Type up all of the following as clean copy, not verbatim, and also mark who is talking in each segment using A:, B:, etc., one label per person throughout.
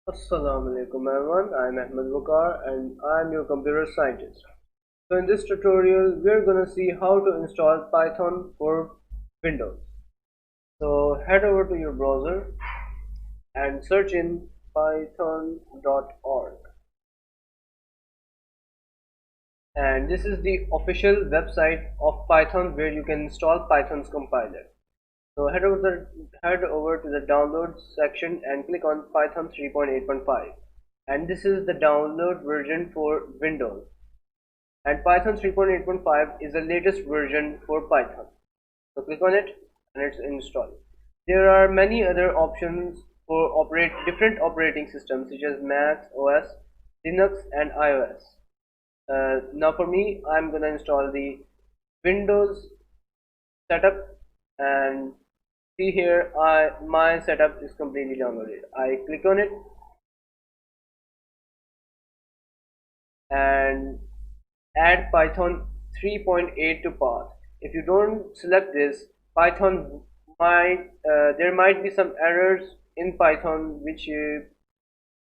A: Assalamu alaikum everyone, I am Ahmed Wakar and I am your computer scientist. So in this tutorial we are gonna see how to install Python for Windows. So head over to your browser and search in python.org, and this is the official website of Python where you can install Python's compiler. So head over to the downloads section and click on Python 3.8.5, and this is the download version for Windows. And Python 3.8.5 is the latest version for Python. So click on it and it's installed. There are many other options for different operating systems such as Mac OS, Linux and iOS. Now for me, I'm gonna install the Windows setup, and see here my setup is completely downloaded. I click on it and add Python 3.8 to path. If you don't select this, Python might there might be some errors in Python which you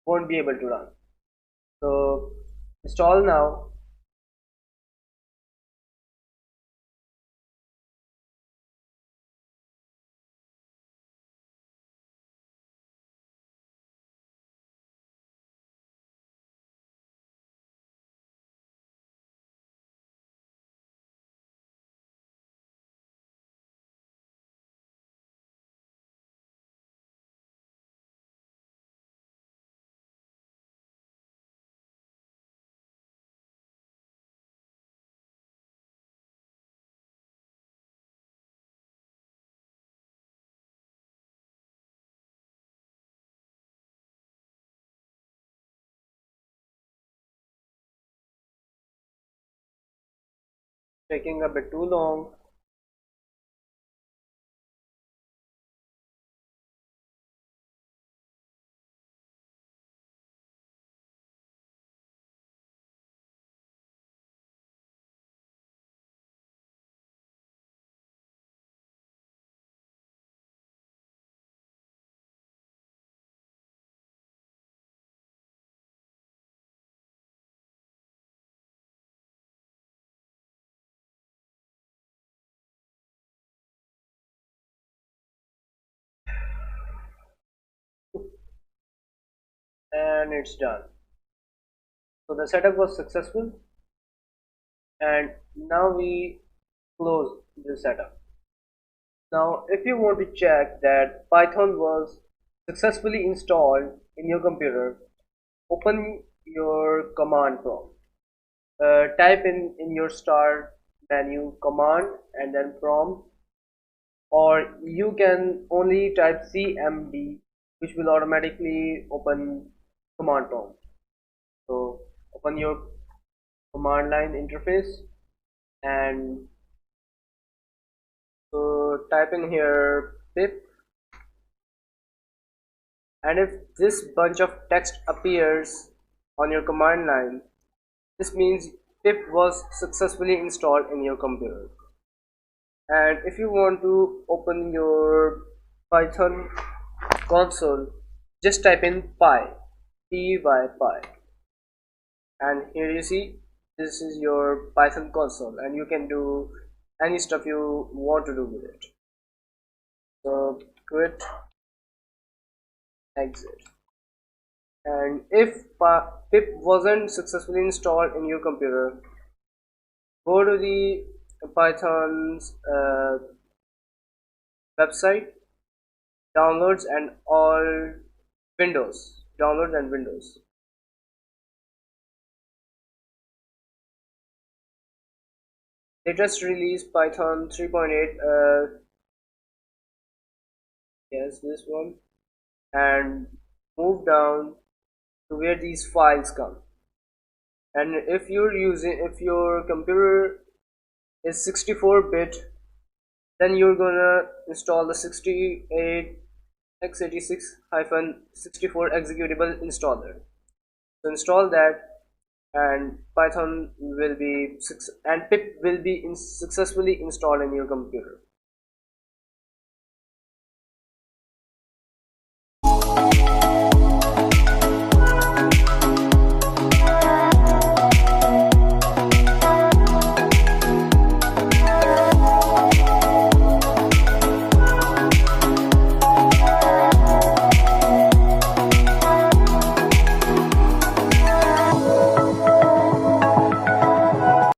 A: won't be able to run. So install now. Taking a bit too long. And it's done. So the setup was successful, and now we close the setup. Now if you want to check that Python was successfully installed in your computer, open your command prompt. Type in your start menu command and then prompt, or you can only type cmd, which will automatically open command prompt. So open your command line interface and type in here pip, and if this bunch of text appears on your command line, this means pip was successfully installed in your computer. And if you want to open your Python console, just type in py, and here you see this is your Python console, and you can do any stuff you want to do with it. So quit, exit. And if pip wasn't successfully installed in your computer, go to the Python's website, downloads and all Windows, downloads and Windows. They just released Python 3.8, yes, this one, and move down to where these files come. And if your computer is 64-bit, then you're gonna install the 68 x86-64 executable installer. So install that, and Python will be and pip will be successfully installed in your computer.